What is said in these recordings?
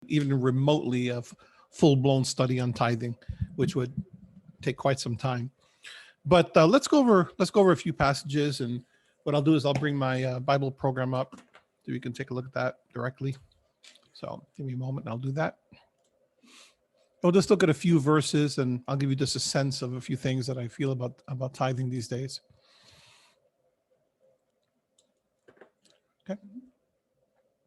even remotely a full-blown study on tithing, which would take quite some time. But let's go over a few passages, and what I'll do is I'll bring my Bible program up so you can take a look at that directly. So give me a moment and I'll do that. We'll just look at a few verses, and I'll give you just a sense of a few things that I feel about tithing these days. Okay.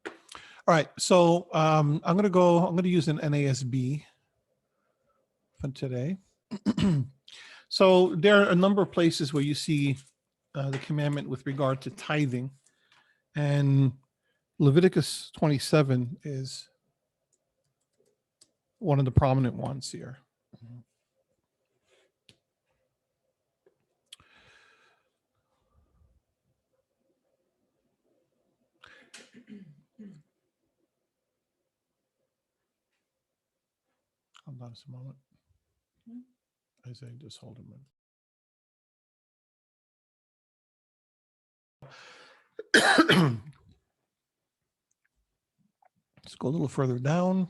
All right. So I'm going to use an NASB for today. So there are a number of places where you see the commandment with regard to tithing, and Leviticus 27 is one of the prominent ones here. Hold on just a moment. I say just hold a minute. Let's go a little further down.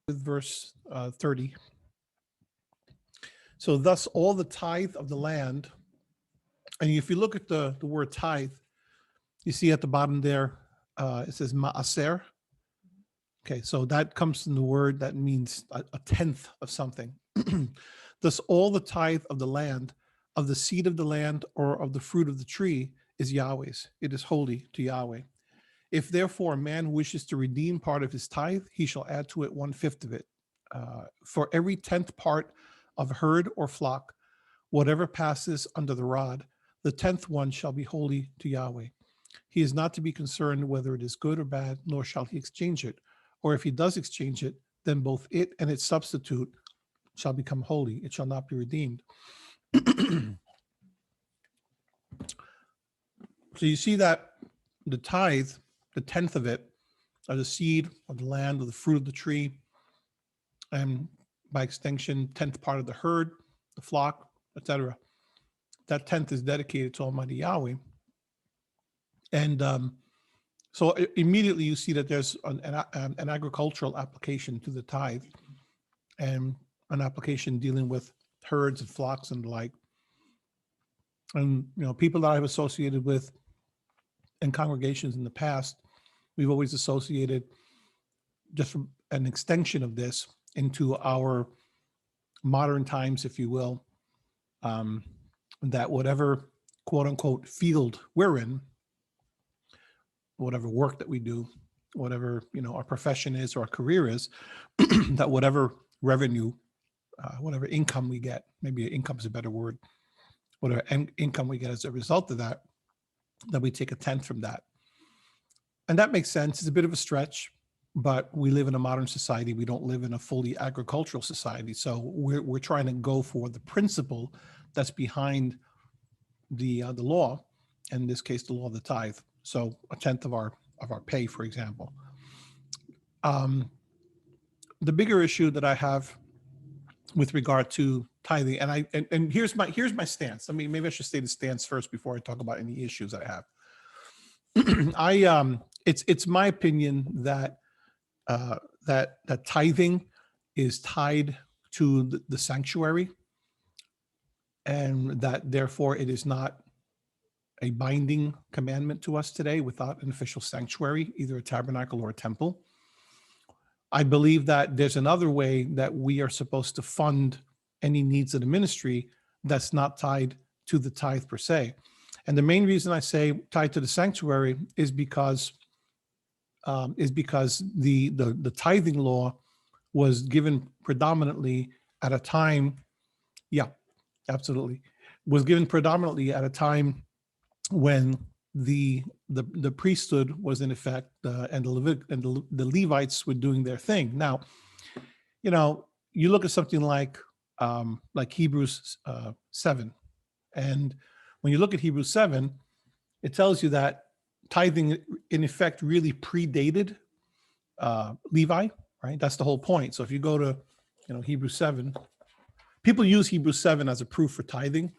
With verse 30. So thus all the tithe of the land, and if you look at the word tithe, you see at the bottom there, it says ma'aser. Okay, so that comes from the word that means a tenth of something. Thus all the tithe of the land, of the seed of the land, or of the fruit of the tree is Yahweh's. It is holy to Yahweh. If therefore a man wishes to redeem part of his tithe, he shall add to it 1/5 of it. For every 10th part of herd or flock, whatever passes under the rod, the 10th one shall be holy to Yahweh. He is not to be concerned whether it is good or bad, nor shall he exchange it. Or if he does exchange it, then both it and its substitute shall become holy. It shall not be redeemed. So you see that the tithe, the 10th of it, of the seed of the land, of the fruit of the tree, and by extension, 10th part of the herd, the flock, etc. That 10th is dedicated to Almighty Yahweh. And so immediately you see that there's an agricultural application to the tithe, and an application dealing with herds and flocks and the like. And people that I've associated with in congregations in the past, we've always associated just from an extension of this into our modern times, if you will, that whatever quote unquote field we're in, whatever work that we do, whatever our profession is or our career is, that whatever revenue, whatever income we get, maybe income is a better word, whatever income we get as a result of that, that we take 1/10 from that. And that makes sense. It's a bit of a stretch, but we live in a modern society. We don't live in a fully agricultural society. So we're trying to go for the principle that's behind the law, and in this case, the law of the tithe. So 1/10 of our pay, for example. The bigger issue that I have with regard to tithing, and here's my stance. I mean, maybe I should say the stance first before I talk about any issues I have. It's my opinion that that tithing is tied to the sanctuary, and that therefore it is not a binding commandment to us today without an official sanctuary, either a tabernacle or a temple. I believe that there's another way that we are supposed to fund any needs of the ministry that's not tied to the tithe per se. And the main reason I say tied to the sanctuary is because the tithing law was given predominantly at a time, yeah, absolutely, was given predominantly at a time when the priesthood was in effect, and the Levites were doing their thing. Now, you look at something like Hebrews 7, and when you look at Hebrews 7, it tells you that tithing in effect really predated Levi, right? That's the whole point. So if you go to Hebrews 7, people use Hebrews 7 as a proof for tithing.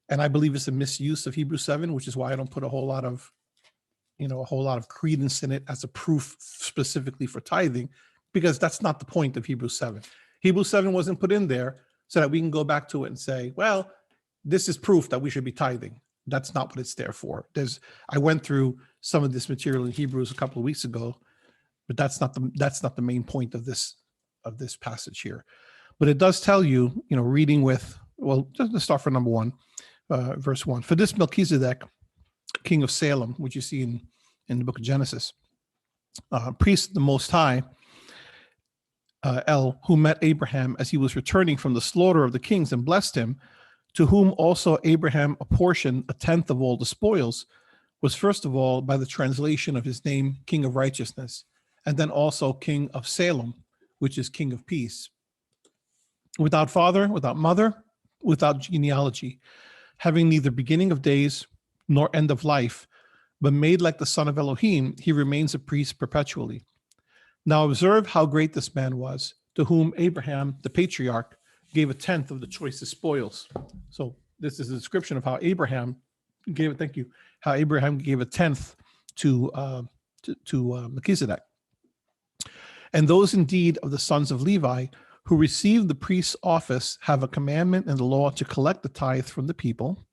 And I believe it's a misuse of Hebrews 7, which is why I don't put a whole lot of credence in it as a proof specifically for tithing, because that's not the point of Hebrews 7. Hebrews 7 wasn't put in there so that we can go back to it and say, well, this is proof that we should be tithing. That's not what it's there for. I went through some of this material in Hebrews a couple of weeks ago, but that's not the main point of this passage here. But it does tell you, reading with, well, just to start from number 1, verse 1. For this Melchizedek, king of Salem, which you see in the book of Genesis, priest of the Most High, El, who met Abraham as he was returning from the slaughter of the kings and blessed him, to whom also Abraham apportioned 1/10 of all the spoils, was first of all, by the translation of his name, King of Righteousness, and then also King of Salem, which is King of Peace. Without father, without mother, without genealogy, having neither beginning of days nor end of life, but made like the son of Elohim, he remains a priest perpetually. Now observe how great this man was, to whom Abraham, the patriarch, gave 1/10 of the choicest spoils. So this is a description of how Abraham gave it. Thank you. How Abraham gave 1/10 to Melchizedek. And those indeed of the sons of Levi who receive the priest's office have a commandment in the law to collect the tithe from the people,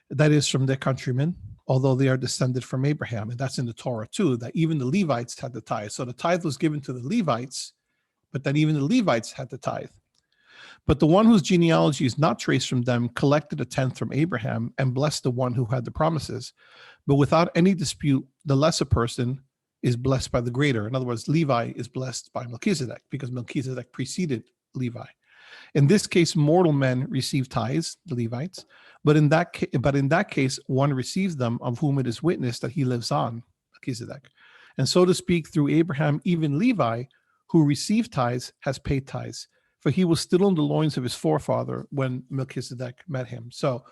that is, from their countrymen, although they are descended from Abraham. And that's in the Torah too, that even the Levites had the tithe. So the tithe was given to the Levites, but then even the Levites had the tithe. But the one whose genealogy is not traced from them collected 1/10 from Abraham and blessed the one who had the promises. But without any dispute, the lesser person is blessed by the greater. In other words, Levi is blessed by Melchizedek because Melchizedek preceded Levi. In this case, mortal men receive tithes, the Levites, but in that case, one receives them of whom it is witnessed that he lives on, Melchizedek. And so to speak, through Abraham, even Levi, who received tithes, has paid tithes, for he was still in the loins of his forefather when Melchizedek met him. So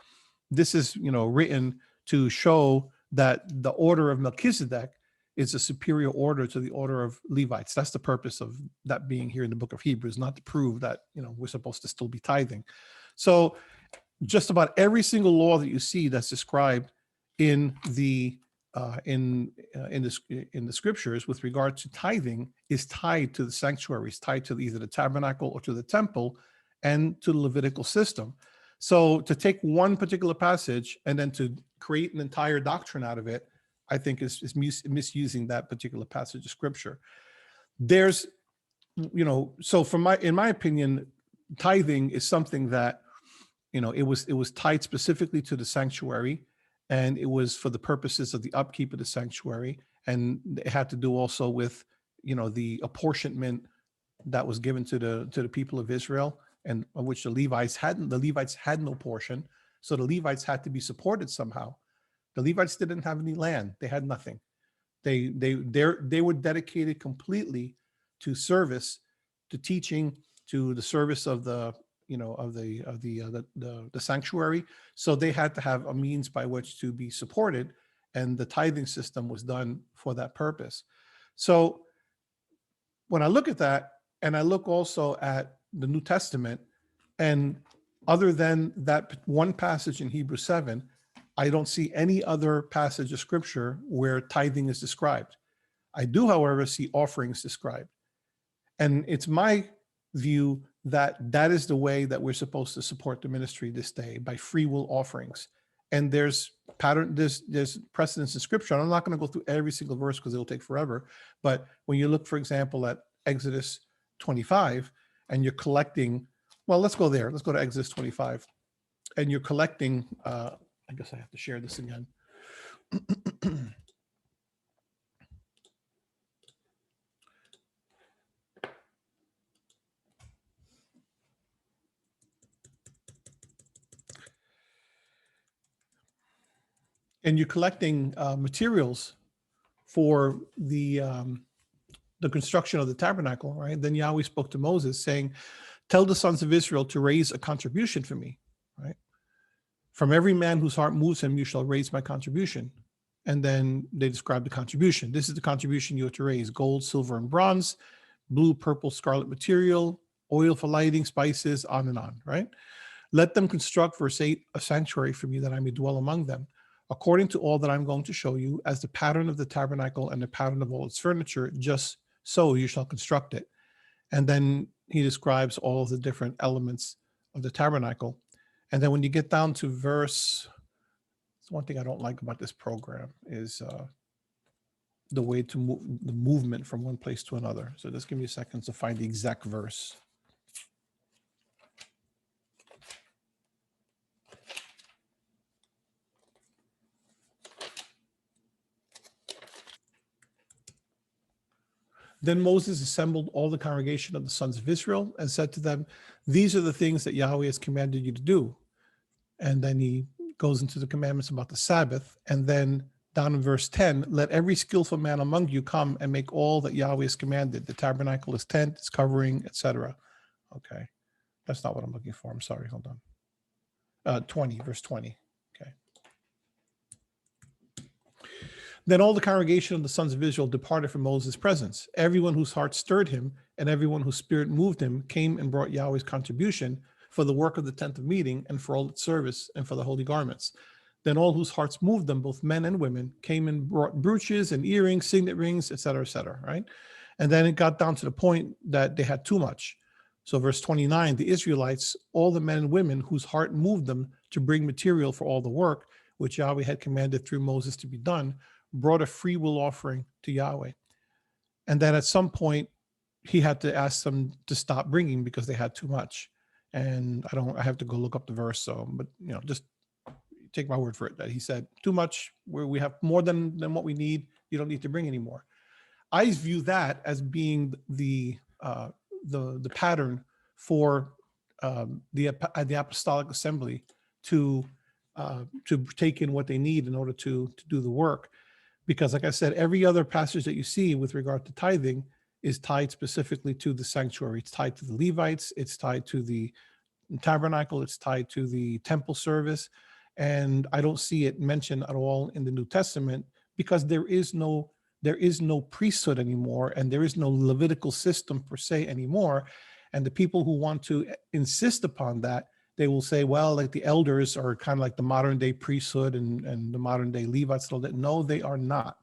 this is, written to show that the order of Melchizedek is a superior order to the order of Levites. That's the purpose of that being here in the book of Hebrews, not to prove that, we're supposed to still be tithing. So just about every single law that you see that's described in the scriptures with regard to tithing is tied to the sanctuaries, tied to either the tabernacle or to the temple and to the Levitical system. So to take one particular passage and then to create an entire doctrine out of it, I think is misusing that particular passage of scripture. There's, so in my opinion, tithing is something that, it was tied specifically to the sanctuary, and it was for the purposes of the upkeep of the sanctuary, and it had to do also with, the apportionment that was given to the people of Israel, and of which the Levites had no portion, so the Levites had to be supported somehow. The Levites didn't have any land; they had nothing. They were dedicated completely to service, to teaching, to the service of the sanctuary. So they had to have a means by which to be supported, and the tithing system was done for that purpose. So when I look at that, and I look also at the New Testament, and other than that one passage in Hebrews 7, I don't see any other passage of scripture where tithing is described. I do, however, see offerings described. And it's my view that is the way that we're supposed to support the ministry this day, by free will offerings. And there's precedence in scripture. I'm not going to go through every single verse because it'll take forever. But when you look, for example, at Exodus 25, and you're collecting, well, let's go there. Let's go to Exodus 25. And you're collecting, I guess I have to share this again. And you're collecting materials for the construction of the tabernacle, right? Then Yahweh spoke to Moses saying, tell the sons of Israel to raise a contribution for me, right? From every man whose heart moves him, you shall raise my contribution. And then they describe the contribution. This is the contribution you have to raise: gold, silver, and bronze, blue, purple, scarlet material, oil for lighting, spices, on and on, right? Let them construct, verse 8, a sanctuary for me that I may dwell among them, according to all that I'm going to show you, as the pattern of the tabernacle and the pattern of all its furniture, just so you shall construct it. And then he describes all of the different elements of the tabernacle. And then when you get down to verse, one thing I don't like about this program is the way to move the movement from one place to another. So just give me a second to find the exact verse. Then Moses assembled all the congregation of the sons of Israel and said to them, these are the things that Yahweh has commanded you to do. And then he goes into the commandments about the Sabbath. And then down in verse 10, let every skillful man among you come and make all that Yahweh has commanded, the tabernacle, his tent, its covering, etc. Okay, that's not what I'm looking for. I'm sorry, hold on. 20, verse 20. Okay. Then all the congregation of the sons of Israel departed from Moses' presence. Everyone whose heart stirred him and everyone whose spirit moved him came and brought Yahweh's contribution for the work of the tent of meeting and for all its service and for the holy garments. Then all whose hearts moved them, both men and women, came and brought brooches and earrings, signet rings, etc., right? And then it got down to the point that they had too much. So verse 29, the Israelites, all the men and women whose heart moved them to bring material for all the work, which Yahweh had commanded through Moses to be done, brought a free will offering to Yahweh. And then at some point, he had to ask them to stop bringing because they had too much. And I have to go look up the verse. So, but just take my word for it that he said too much, where we have more than what we need. You don't need to bring anymore. I view that as being the pattern for the apostolic assembly to take in what they need in order to do the work. Because like I said, every other passage that you see with regard to tithing is tied specifically to the sanctuary. It's tied to the Levites. It's tied to the tabernacle. It's tied to the temple service. And I don't see it mentioned at all in the New Testament because there is no priesthood anymore, and there is no Levitical system per se anymore. And the people who want to insist upon that, they will say, well, like the elders are kind of like the modern day priesthood and the modern day Levites. No, they are not.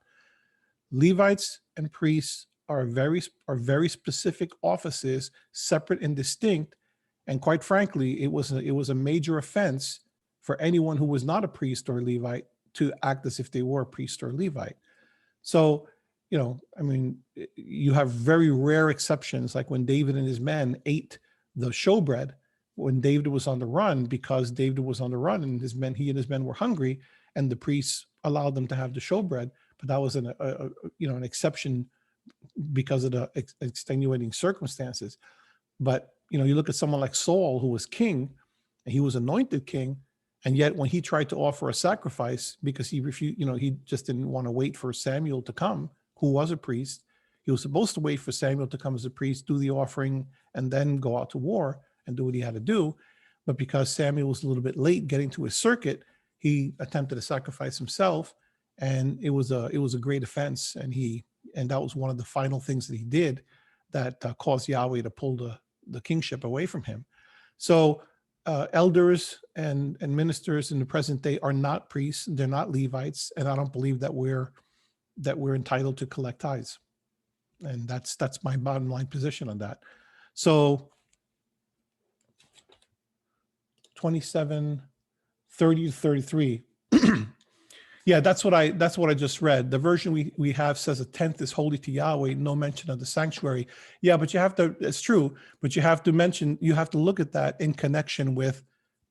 Levites and priests are very specific offices, separate and distinct. And quite frankly, it was a major offense for anyone who was not a priest or a Levite to act as if they were a priest or a Levite. So, you have very rare exceptions, like when David and his men ate the showbread when David was on the run, because David was on the run and he and his men were hungry, and the priests allowed them to have the showbread. But that was an exception because of the extenuating circumstances. But you look at someone like Saul, who was king, and he was anointed king, and yet when he tried to offer a sacrifice, because he refused, he just didn't want to wait for Samuel to come, who was a priest. He was supposed to wait for Samuel to come as a priest, do the offering, and then go out to war and do what he had to do. But because Samuel was a little bit late getting to his circuit, he attempted to sacrifice himself, and it was a great offense. And that was one of the final things that he did that caused Yahweh to pull the kingship away from him. So elders and ministers in the present day are not priests, they're not Levites, and I don't believe that we're entitled to collect tithes. And that's my bottom line position on that. So 27, 30 to 33. Yeah, that's what I just read. The version we have says a tenth is holy to Yahweh, no mention of the sanctuary. Yeah, but it's true, but you have to look at that in connection with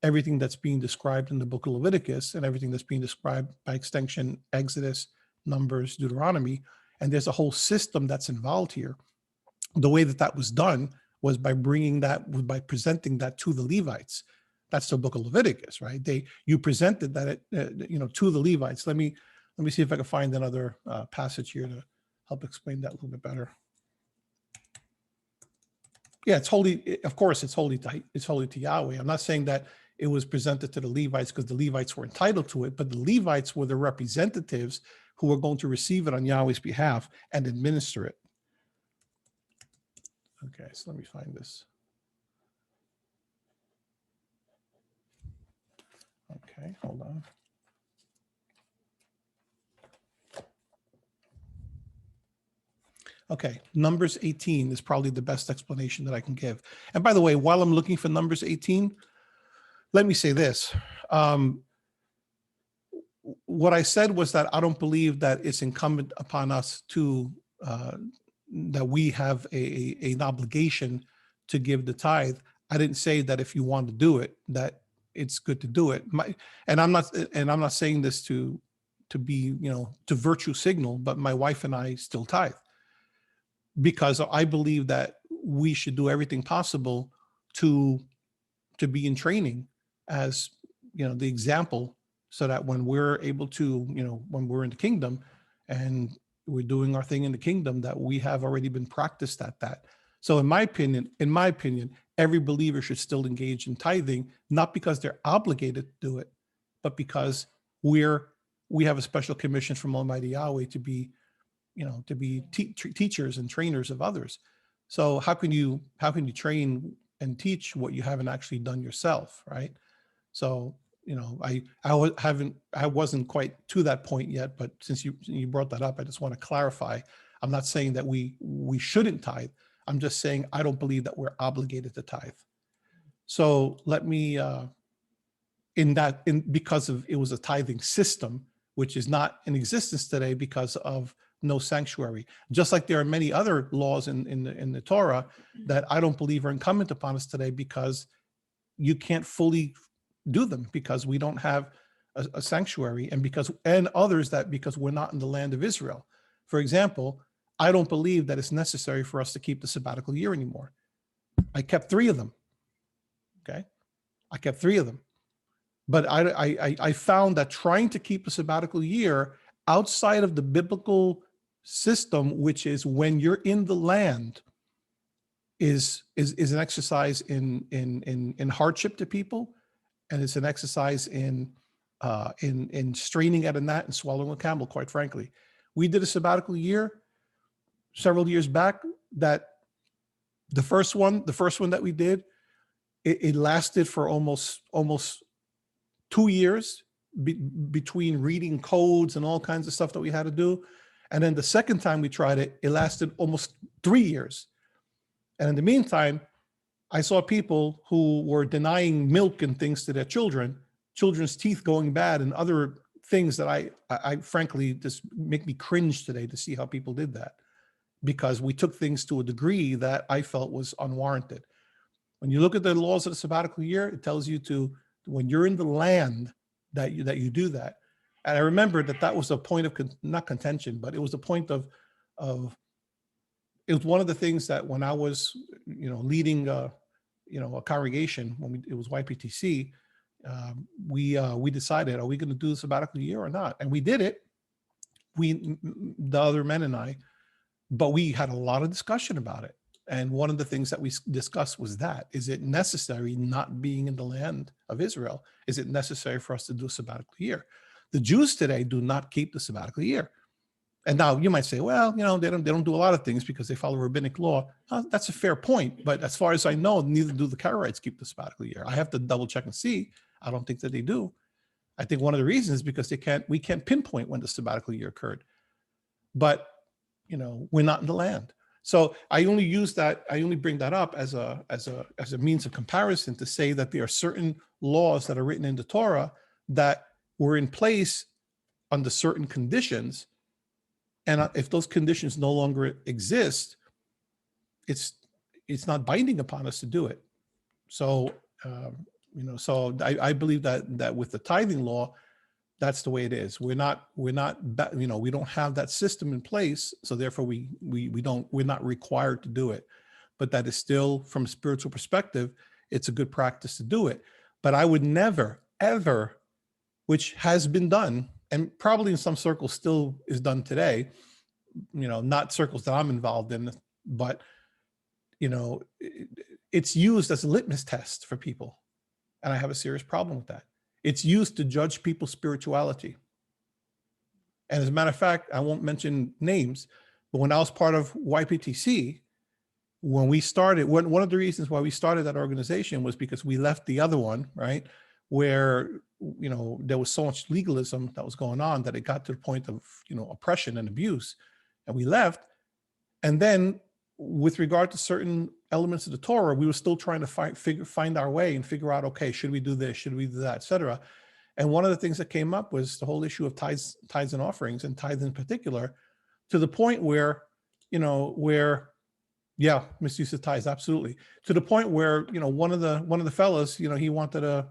everything that's being described in the book of Leviticus and everything that's being described by extension, Exodus, Numbers, Deuteronomy. And there's a whole system that's involved here. The way that was done was by presenting that to the Levites. That's the book of Leviticus, right? You presented that to the Levites. Let me see if I can find another passage here to help explain that a little bit better. Yeah, it's holy. Of course, it's holy to Yahweh. I'm not saying that it was presented to the Levites because the Levites were entitled to it, but the Levites were the representatives who were going to receive it on Yahweh's behalf and administer it. Okay, so let me find this. Okay, hold on. Okay, Numbers 18 is probably the best explanation that I can give. And by the way, while I'm looking for Numbers 18, let me say this. What I said was that I don't believe that it's incumbent upon us to, that we have an obligation to give the tithe. I didn't say that if you want to do it, that it's good to do it. And I'm not saying this to be, to virtue signal, but my wife and I still tithe because I believe that we should do everything possible to be in training as, the example, so that when we're able to, when we're in the kingdom and we're doing our thing in the kingdom, that we have already been practiced at that. So in my opinion, every believer should still engage in tithing, not because they're obligated to do it, but because we have a special commission from Almighty Yahweh to be, teachers and trainers of others. So how can you train and teach what you haven't actually done yourself, right? So, I wasn't quite to that point yet, but since you brought that up, I just want to clarify. I'm not saying that we shouldn't tithe. I'm just saying I don't believe that we're obligated to tithe. So let me, because it was a tithing system, which is not in existence today because of no sanctuary. Just like there are many other laws in the Torah that I don't believe are incumbent upon us today because you can't fully do them because we don't have a sanctuary, and others that because we're not in the land of Israel. For example, I don't believe that it's necessary for us to keep the sabbatical year anymore. I kept 3 of them. Okay, I kept 3 of them, but I found that trying to keep a sabbatical year outside of the biblical system, which is when you're in the land, is an exercise in hardship to people, and it's an exercise in straining at a gnat and swallowing a camel. Quite frankly, we did a sabbatical year several years back. That the first one that we did, it lasted for almost 2 years between reading codes and all kinds of stuff that we had to do. And then the second time we tried it, it lasted almost 3 years. And in the meantime, I saw people who were denying milk and things to their children's teeth going bad, and other things that I frankly just make me cringe today to see how people did that, because we took things to a degree that I felt was unwarranted. When you look at the laws of the sabbatical year, it tells you when you're in the land that you do that. And I remember that was a point of not contention, but it was a point of it was one of the things that when I was leading a congregation, it was YPTC, we decided, are we going to do the sabbatical year or not? And we did it, the other men and I, but we had a lot of discussion about it. And one of the things that we discussed was is it necessary, not being in the land of Israel, is it necessary for us to do a sabbatical year? The Jews today do not keep the sabbatical year. And now you might say, well, they don't do a lot of things because they follow rabbinic law. That's a fair point. But as far as I know, neither do the Karaites keep the sabbatical year. I have to double check and see. I don't think that they do. I think one of the reasons is because we can't pinpoint when the sabbatical year occurred. But, we're not in the land. So I only bring that up as a means of comparison to say that there are certain laws that are written in the Torah that were in place under certain conditions. And if those conditions no longer exist, it's not binding upon us to do it. So, so I believe that with the tithing law, that's the way it is. We're not, we don't have that system in place. So therefore we're not required to do it, but that is still, from a spiritual perspective, it's a good practice to do it. But I would never, ever, which has been done, and probably in some circles still is done today, not circles that I'm involved in, but, it's used as a litmus test for people. And I have a serious problem with that. It's used to judge people's spirituality. And as a matter of fact, I won't mention names, but when I was part of YPTC, when we started, one of the reasons why we started that organization was because we left the other one, right? where, there was so much legalism that was going on that it got to the point of, oppression and abuse, and we left. And then with regard to certain elements of the Torah, we were still trying to find our way and figure out, okay, should we do this? Should we do that, et cetera? And one of the things that came up was the whole issue of tithes and offerings, and tithes in particular, to the point where, yeah, misuse of tithes, absolutely. To the point where, one of the fellas, he wanted to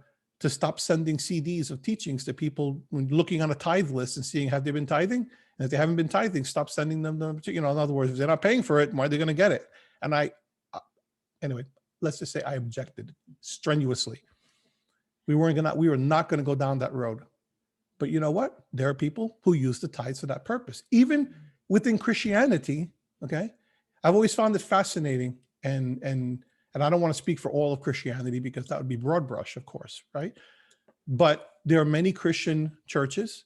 stop sending CDs of teachings to people when looking on a tithe list and seeing, have they been tithing? And if they haven't been tithing, stop sending them, in other words, if they're not paying for it, why are they going to get it? And anyway, let's just say I objected strenuously. We were not going to go down that road. But you know what? There are people who use the tithes for that purpose. Even within Christianity, okay? I've always found it fascinating, and I don't want to speak for all of Christianity because that would be broad brush, of course, right? But there are many Christian churches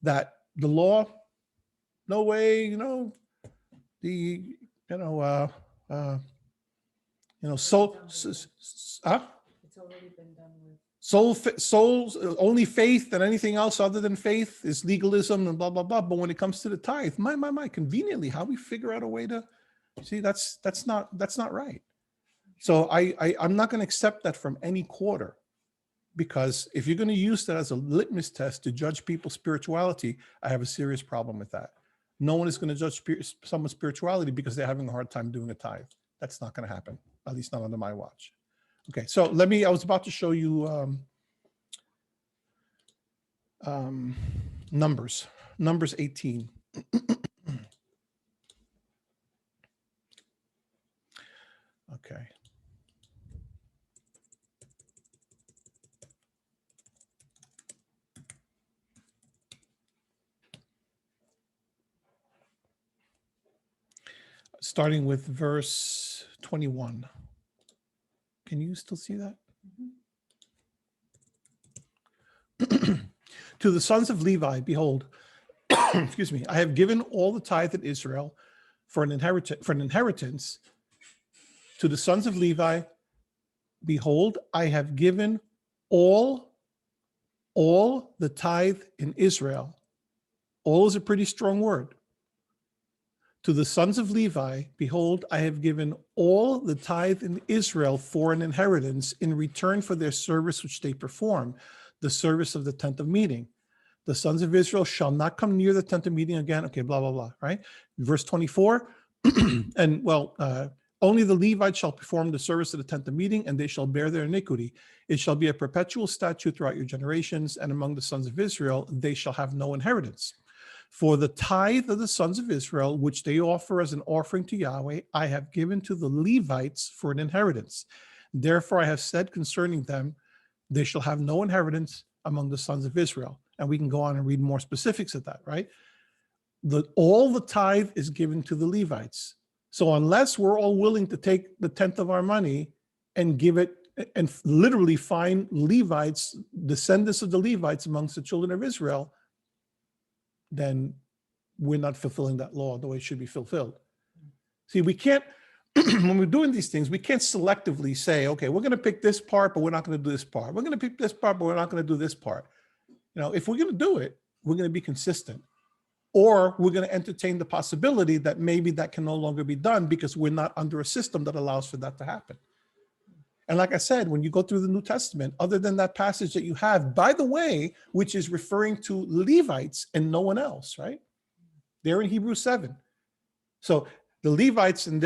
that the law, no way, It's already been done with. Souls, only faith and anything else other than faith is legalism and blah, blah, blah. But when it comes to the tithe, my, conveniently, how we figure out a way to see, that's not right. So I'm not going to accept that from any quarter, because if you're going to use that as a litmus test to judge people's spirituality, I have a serious problem with that. No one is going to judge someone's spirituality because they're having a hard time doing a tithe. That's not going to happen, at least not under my watch. Okay, so I was about to show you Numbers 18. Okay. Starting with verse 21. Can you still see that? Mm-hmm. To the sons of Levi, behold, excuse me, I have given all the tithe in Israel for an inheritance. To the sons of Levi, behold, I have given all the tithe in Israel. All is a pretty strong word. To the sons of Levi, behold, I have given all the tithe in Israel for an inheritance in return for their service which they perform, the service of the tent of meeting. The sons of Israel shall not come near the tent of meeting again. Okay, blah, blah, blah, right? Verse 24, and only the Levites shall perform the service of the tent of meeting, and they shall bear their iniquity. It shall be a perpetual statute throughout your generations, and among the sons of Israel, they shall have no inheritance. For the tithe of the sons of Israel, which they offer as an offering to Yahweh, I have given to the Levites for an inheritance. Therefore, I have said concerning them, they shall have no inheritance among the sons of Israel. And we can go on and read more specifics of that, right? All the tithe is given to the Levites. So unless we're all willing to take the tenth of our money and give it and literally find Levites, descendants of the Levites amongst the children of Israel, then we're not fulfilling that law the way it should be fulfilled. See, we can't, when we're doing these things, we can't selectively say, okay, we're going to pick this part, but we're not going to do this part. We're going to pick this part, but we're not going to do this part. If we're going to do it, we're going to be consistent. Or we're going to entertain the possibility that maybe that can no longer be done because we're not under a system that allows for that to happen. And like I said, when you go through the New Testament, other than that passage that you have, by the way, which is referring to Levites and no one else, right? They're in Hebrews 7. So the Levites, and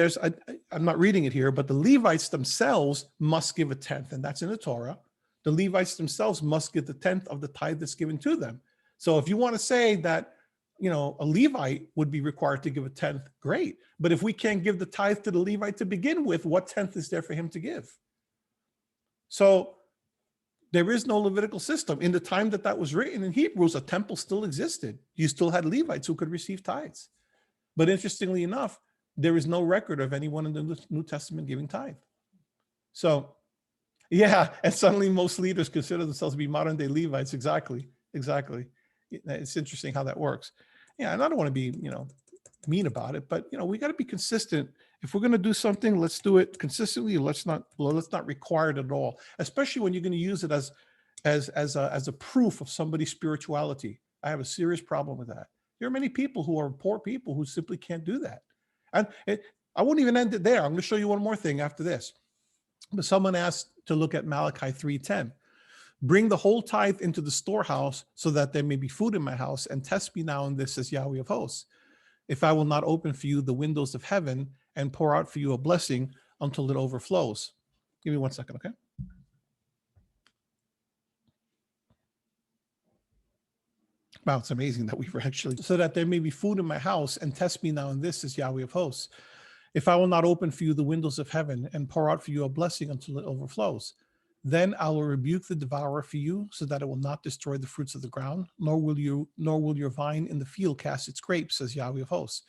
I'm not reading it here, but the Levites themselves must give a tenth, and that's in the Torah. The Levites themselves must give the tenth of the tithe that's given to them. So if you want to say that, a Levite would be required to give a tenth, great. But if we can't give the tithe to the Levite to begin with, what tenth is there for him to give? So there is no Levitical system. In the time that was written in Hebrews, a temple still existed. You still had Levites who could receive tithes. But interestingly enough, there is no record of anyone in the New Testament giving tithe. So, yeah, and suddenly most leaders consider themselves to be modern day Levites. Exactly. It's interesting how that works. Yeah, and I don't want to be, mean about it, but we got to be consistent. If we're going to do something, let's do it consistently. Let's not require it at all, especially when you're going to use it as as a proof of somebody's spirituality. I have a serious problem with that. There are many people who are poor people who simply can't do that. And I won't even end it there. I'm going to show you one more thing after this. But someone asked to look at Malachi 3:10. Bring the whole tithe into the storehouse so that there may be food in my house, and test me now in this, says Yahweh of hosts. If I will not open for you the windows of heaven and pour out for you a blessing until it overflows. Give me 1 second, okay? Wow, it's amazing that we were actually, so that there may be food in my house, and test me now in this, says Yahweh of hosts. If I will not open for you the windows of heaven and pour out for you a blessing until it overflows, then I will rebuke the devourer for you, so that it will not destroy the fruits of the ground, nor will your vine in the field cast its grapes, says Yahweh of hosts.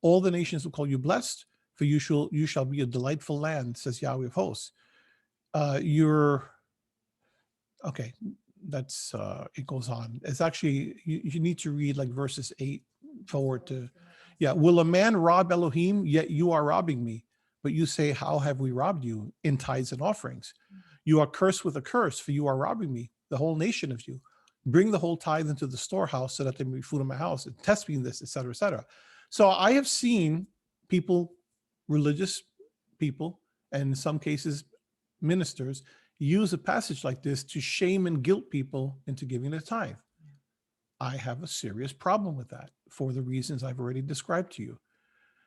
All the nations will call you blessed, for you shall be a delightful land, says Yahweh of hosts. Okay, that's it goes on. It's actually, you need to read like verses 8 forward to, yeah. Will a man rob Elohim? Yet you are robbing me. But you say, how have we robbed you? In tithes and offerings. You are cursed with a curse, for you are robbing me, the whole nation of you. Bring the whole tithe into the storehouse so that there may be food in my house, and test me in this, etc., etc. So I have seen people, religious people, and in some cases ministers, use a passage like this to shame and guilt people into giving a tithe. I have a serious problem with that for the reasons I've already described to you.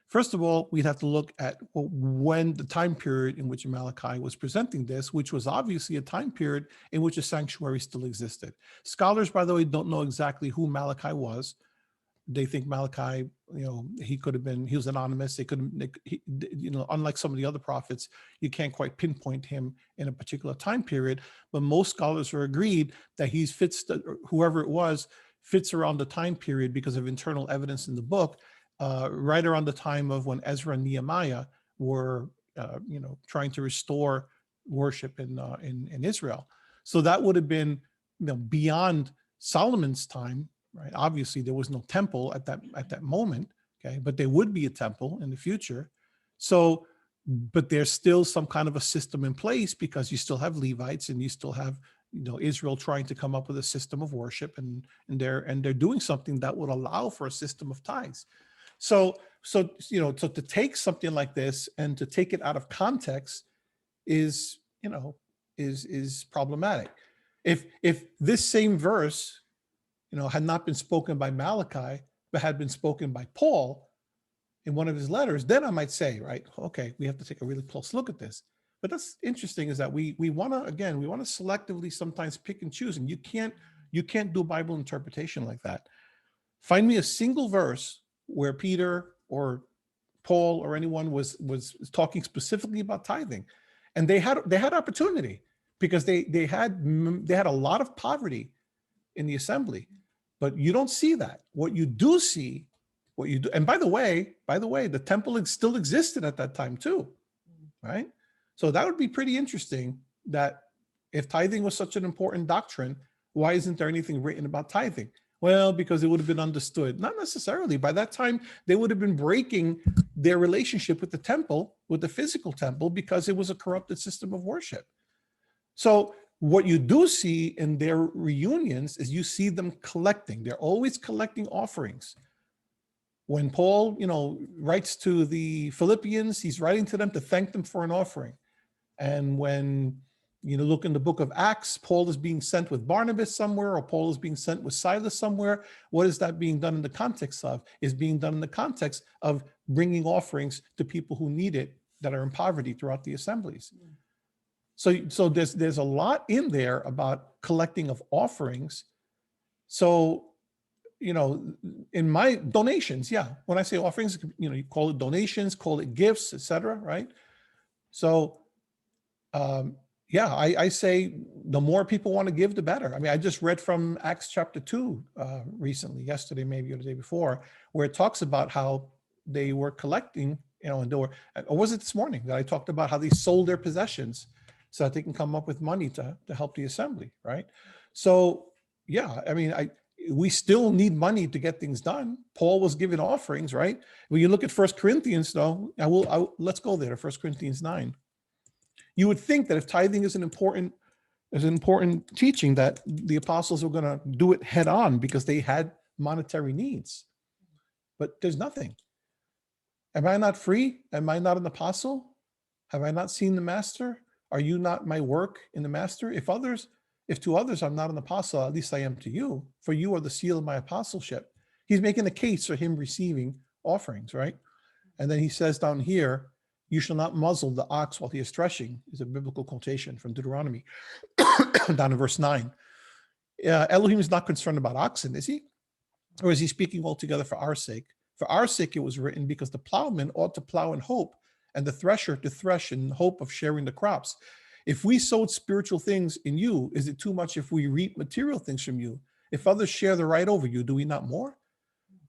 First of all, we'd have to look at when the time period in which Malachi was presenting this, which was obviously a time period in which a sanctuary still existed. Scholars, by the way, don't know exactly who Malachi was. They think Malachi, he was anonymous. Unlike some of the other prophets, you can't quite pinpoint him in a particular time period. But most scholars are agreed that whoever it was fits around the time period because of internal evidence in the book, right around the time of when Ezra and Nehemiah were, trying to restore worship in Israel. So that would have been, beyond Solomon's time. Right. Obviously, there was no temple at that moment. Okay, but there would be a temple in the future. So, but there's still some kind of a system in place because you still have Levites and you still have Israel trying to come up with a system of worship, and they're doing something that would allow for a system of tithes. So to take something like this and to take it out of context is problematic. If this same verse had not been spoken by Malachi, but had been spoken by Paul in one of his letters, then I might say, right, okay, we have to take a really close look at this. But that's interesting, is that we want to selectively sometimes pick and choose, and you can't do Bible interpretation like that. Find me a single verse where Peter or Paul or anyone was talking specifically about tithing, and they had opportunity because they had a lot of poverty in the assembly. But you don't see that. What you do see, and by the way, the temple still existed at that time too, right? So that would be pretty interesting, that if tithing was such an important doctrine, why isn't there anything written about tithing? Well, because it would have been understood. Not necessarily. By that time, they would have been breaking their relationship with the temple, with the physical temple, because it was a corrupted system of worship. So what you do see in their reunions is you see them collecting. They're always collecting offerings. When Paul, writes to the Philippians, he's writing to them to thank them for an offering. And when look in the book of Acts, Paul is being sent with Barnabas somewhere, or Paul is being sent with Silas somewhere. What is that being done in the context of? Is being done in the context of bringing offerings to people who need it, that are in poverty throughout the assemblies. So there's a lot in there about collecting of offerings. So, in my donations, yeah, when I say offerings, you call it donations, call it gifts, etc., right? So, I say the more people want to give, the better. I mean, I just read from Acts chapter 2 recently, yesterday, maybe, or the day before, where it talks about how they were collecting, and or was it this morning that I talked about how they sold their possessions so that they can come up with money to help the assembly, right? So, yeah, I mean, we still need money to get things done. Paul was giving offerings, right? When you look at 1 Corinthians, though, let's go there to 1 Corinthians 9. You would think that if tithing is an important There's an important teaching that the apostles were going to do it head on because they had monetary needs. But there's nothing. Am I not free? Am I not an apostle? Have I not seen the master? Are you not my work in the master? If to others I'm not an apostle, at least I am to you, for you are the seal of my apostleship. He's making a case for him receiving offerings, right? And then he says down here, you shall not muzzle the ox while he is threshing, is a biblical quotation from Deuteronomy, down in verse 9. Elohim is not concerned about oxen, is he? Or is he speaking altogether for our sake? For our sake it was written, because the plowman ought to plow in hope, and the thresher to thresh in hope of sharing the crops. If we sowed spiritual things in you, is it too much if we reap material things from you? If others share the right over you, do we not more?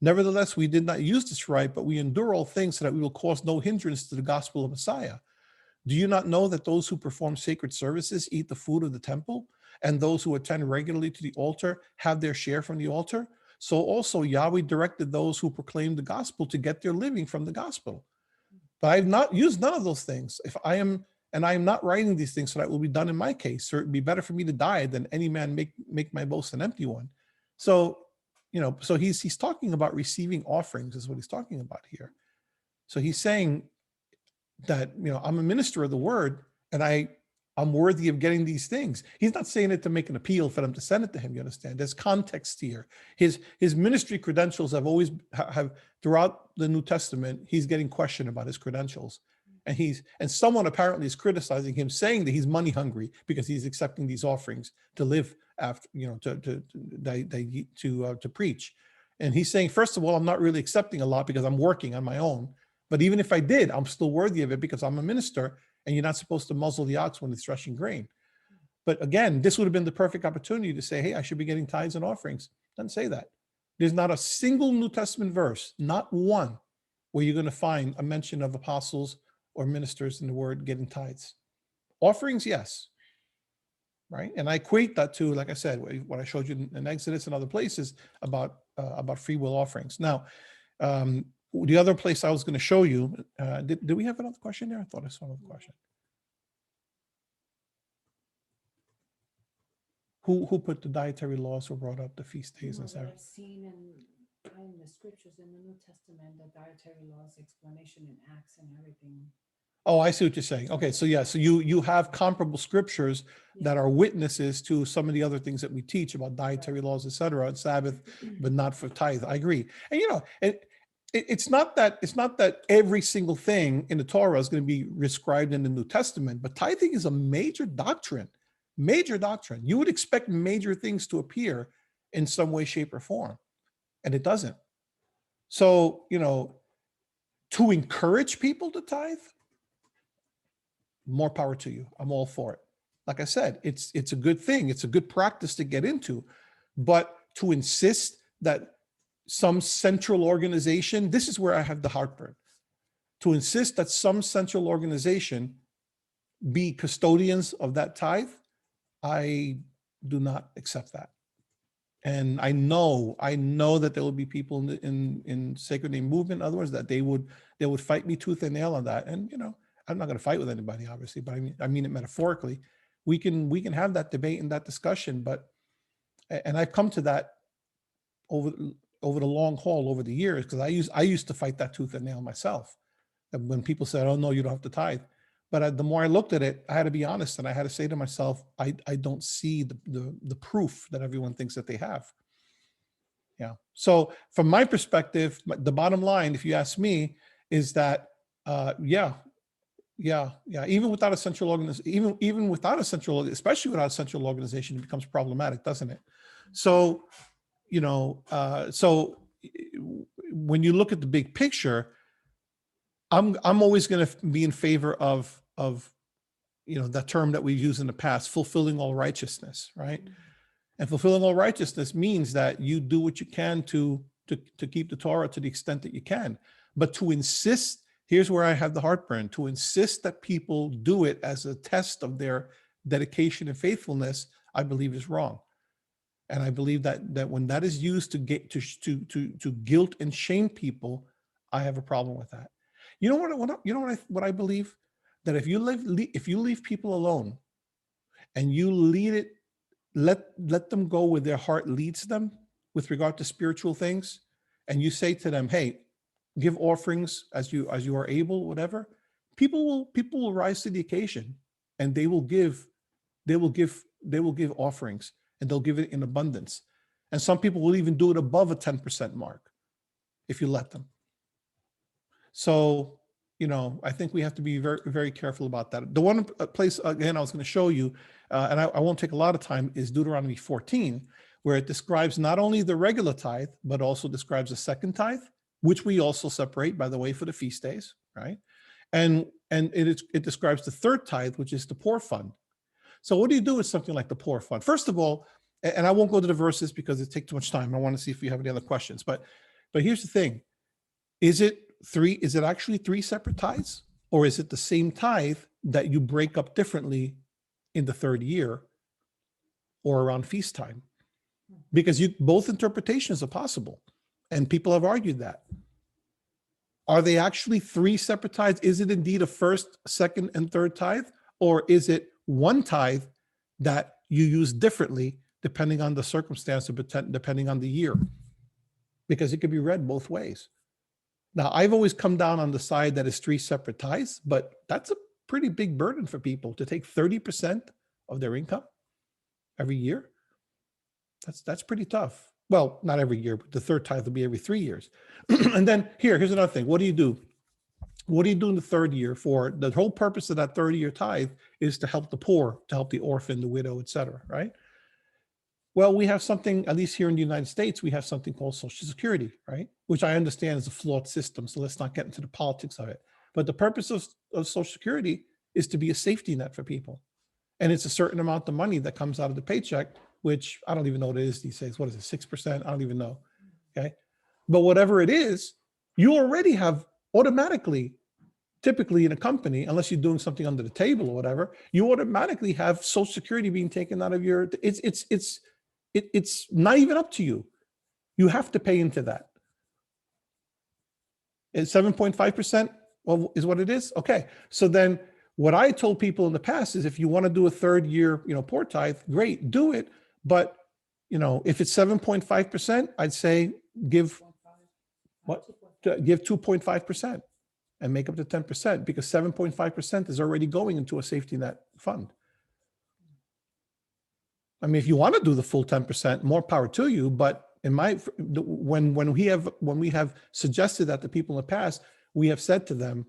Nevertheless, we did not use this right, but we endure all things so that we will cause no hindrance to the gospel of Messiah. Do you not know that those who perform sacred services eat the food of the temple, and those who attend regularly to the altar have their share from the altar? So also Yahweh directed those who proclaim the gospel to get their living from the gospel. But I have not used none of those things. I am not writing these things so that it will be done in my case. So it'd be better for me to die than any man make my boast an empty one. So, so he's talking about receiving offerings is what he's talking about here. So he's saying that, I'm a minister of the word and I'm worthy of getting these things. He's not saying it to make an appeal for them to send it to him. You understand? There's context here. His ministry credentials have throughout the New Testament, he's getting questioned about his credentials. And someone apparently is criticizing him, saying that he's money hungry because he's accepting these offerings to live after, to preach. And he's saying, first of all, I'm not really accepting a lot because I'm working on my own. But even if I did, I'm still worthy of it because I'm a minister, and you're not supposed to muzzle the ox when it's threshing grain. But again, this would have been the perfect opportunity to say, hey, I should be getting tithes and offerings. Doesn't say that. There's not a single New Testament verse, not one, where you're going to find a mention of apostles or ministers in the word getting tithes. Offerings, yes. Right? And I equate that to, like I said, what I showed you in Exodus and other places about free will offerings. Now, the other place I was going to show you, did we have another question there? I thought I saw another question. Who put the dietary laws or brought up the feast days and What Sabbath? I've seen in the scriptures in the New Testament, the dietary laws explanation in Acts and everything. Oh, I see what you're saying. Okay, so yeah, so you have comparable scriptures that are witnesses to some of the other things that we teach about dietary laws, et cetera, and Sabbath, but not for tithe. I agree. And it's not that every single thing in the Torah is going to be prescribed in the New Testament, but tithing is a major doctrine. Major doctrine. You would expect major things to appear in some way, shape, or form, and it doesn't. So, to encourage people to tithe, more power to you. I'm all for it. Like I said, it's a good thing. It's a good practice to get into, but to insist that some central organization, this is where I have the heartburn, to insist that some central organization be custodians of that tithe, I do not accept that. And I know that there will be people in Sacred Name Movement, in other words, that they would fight me tooth and nail on that. And I'm not going to fight with anybody, obviously, but I mean it metaphorically. We can have that debate and that discussion, and I've come to that over the long haul over the years, because I used to fight that tooth and nail myself. And when people said, "Oh no, you don't have to tithe," but the more I looked at it, I had to be honest, and I had to say to myself, I don't see the proof that everyone thinks that they have. Yeah. So from my perspective, the bottom line, if you ask me, is that yeah. Even without a central organization, even without a central, especially without a central organization, it becomes problematic, doesn't it? So so when you look at the big picture, I'm always going to be in favor of that term that we've used in the past, fulfilling all righteousness, right? And fulfilling all righteousness means that you do what you can to keep the Torah to the extent that you can. But to insist, here's where I have the heartburn, to insist that people do it as a test of their dedication and faithfulness, I believe is wrong. And I believe that when that is used to get to guilt and shame people, I have a problem with that. You know what I believe? That if you leave people alone and you lead it, let them go where their heart leads them with regard to spiritual things, and you say to them, hey, give offerings as you are able, whatever, people will rise to the occasion, and they will give offerings, and they'll give it in abundance. And some people will even do it above a 10% mark if you let them. So, I think we have to be very, very careful about that. The one place, again, I was going to show you, and I won't take a lot of time, is Deuteronomy 14, where it describes not only the regular tithe, but also describes the second tithe, which we also separate, by the way, for the feast days, right? And it describes the third tithe, which is the poor fund. So what do you do with something like the poor fund? First of all, and I won't go to the verses because it takes too much time. I want to see if you have any other questions. But here's the thing. Is it actually three separate tithes? Or is it the same tithe that you break up differently in the third year or around feast time? Because both interpretations are possible. And people have argued that. Are they actually three separate tithes? Is it indeed a first, second, and third tithe? Or is it one tithe that you use differently depending on the circumstance or depending on the year? Because it could be read both ways. Now, I've always come down on the side that is three separate tithes, but that's a pretty big burden for people to take 30% of their income every year. That's pretty tough. Well, not every year, but the third tithe will be every 3 years. And then here's another thing. What do you do? What do you do in the third year? For the whole purpose of that 30-year tithe is to help the poor, to help the orphan, the widow, etc. Right? Well, we have something, at least here in the United States, we have something called Social Security, right? Which I understand is a flawed system. So let's not get into the politics of it. But the purpose of Social Security is to be a safety net for people. And it's a certain amount of money that comes out of the paycheck, which I don't even know what it is these days. What is it, 6%? I don't even know. Okay. But whatever it is, you already have automatically, typically in a company, unless you're doing something under the table or whatever, you automatically have Social Security being taken out of your, it's not even up to you. You have to pay into that. And 7.5%, well, is what it is. Okay. So then what I told people in the past is if you want to do a third year, poor tithe, great, do it. But, if it's 7.5%, I'd say give 2.5% and make up to 10%, because 7.5% is already going into a safety net fund. I mean, if you want to do the full 10%, more power to you. But when we have suggested that to people in the past, we have said to them,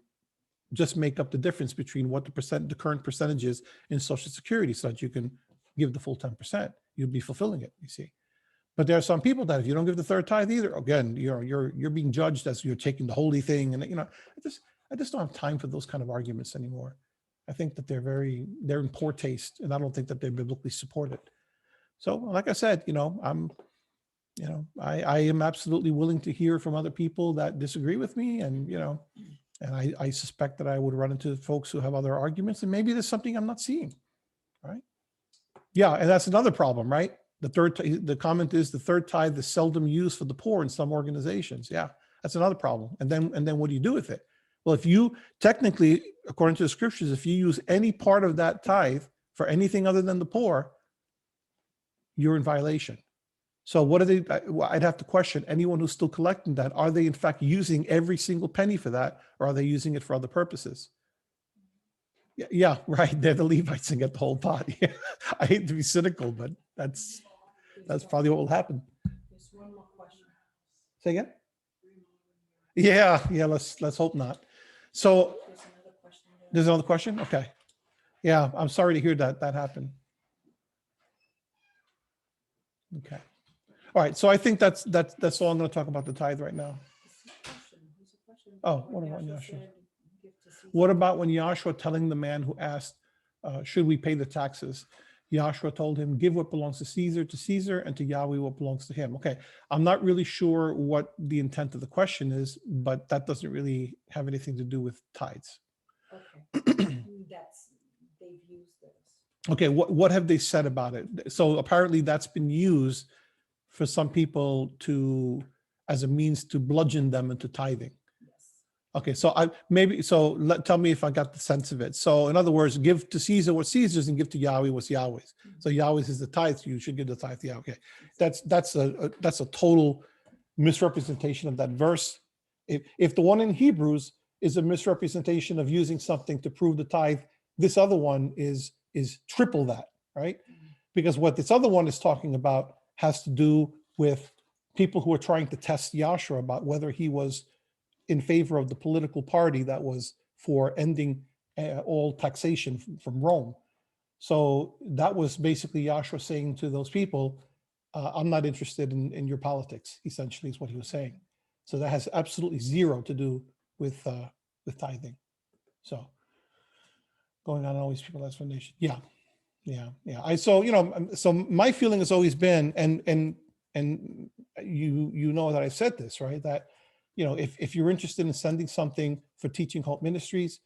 just make up the difference between what the current percentage is in Social Security, so that you can give the full 10%. You'll be fulfilling it, you see. But there are some people that if you don't give the third tithe either, again, you're being judged as you're taking the holy thing, and I just don't have time for those kind of arguments anymore. I think that they're in poor taste, and I don't think that they're biblically supported. So, like I said, I am absolutely willing to hear from other people that disagree with me, and and I suspect that I would run into folks who have other arguments, and maybe there's something I'm not seeing, right? Yeah, and that's another problem, right? The comment is the third tithe is seldom used for the poor in some organizations. Yeah, that's another problem. And then what do you do with it? Well, if you technically, according to the scriptures, if you use any part of that tithe for anything other than the poor, you're in violation. So what are they? I'd have to question anyone who's still collecting that. Are they in fact using every single penny for that, or are they using it for other purposes? Yeah, right. They're the Levites and get the whole pot. I hate to be cynical, but that's probably what will happen. There's one more question. Say again? Yeah. Let's hope not. So there's another question. Okay. Yeah, I'm sorry to hear that happened. Okay. All right. So I think that's all I'm going to talk about the tithe right now. Oh, what about Yahshua? What about when Yahshua telling the man who asked, should we pay the taxes? Yahshua told him, give what belongs to Caesar, and to Yahweh what belongs to him. Okay, I'm not really sure what the intent of the question is, but that doesn't really have anything to do with tithes. Okay, they've used this. Okay, what have they said about it? So apparently that's been used for some people as a means to bludgeon them into tithing. Yes. Okay, so tell me if I got the sense of it. So in other words, give to Caesar what Caesar's and give to Yahweh what's Yahweh's. So Yahweh's is the tithe, you should give the tithe to Yahweh. Okay, that's a total misrepresentation of that verse. If the one in Hebrews is a misrepresentation of using something to prove the tithe, this other one is triple that, right? Because what this other one is talking about has to do with people who are trying to test Yahshua about whether he was in favor of the political party that was for ending all taxation from Rome. So that was basically Yahshua saying to those people, I'm not interested in your politics, essentially is what he was saying. So that has absolutely zero to do with tithing. So going on always people explanation. Yeah. So my feeling has always been, and you know that I've said this, right? That, if you're interested in sending something for Teaching Hope Ministries,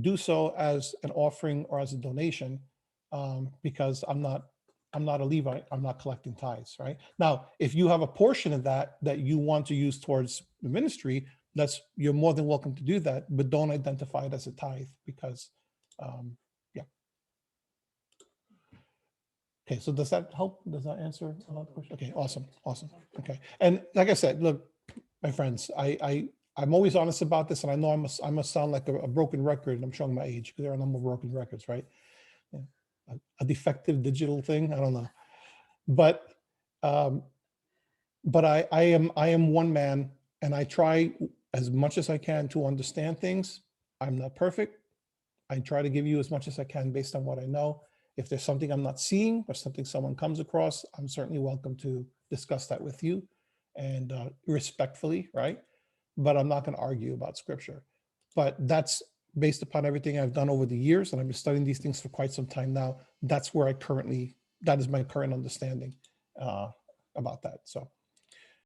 do so as an offering or as a donation, because I'm not a Levite. I'm not collecting tithes, right? Now, if you have a portion of that you want to use towards the ministry, you're more than welcome to do that, but don't identify it as a tithe because, yeah. Okay, so does that help? Does that answer a lot of questions? Okay, awesome. Okay, and like I said, look, my friends, I'm always honest about this, and I know I must sound like a broken record, and I'm showing my age because there are no more broken records, right? Yeah. A defective digital thing, I don't know, but I am one man, and I try as much as I can to understand things. I'm not perfect. I try to give you as much as I can based on what I know. If there's something I'm not seeing or something someone comes across, I'm certainly welcome to discuss that with you, and respectfully, right? But I'm not going to argue about scripture. But that's based upon everything I've done over the years, and I've been studying these things for quite some time now. That is my current understanding about that. So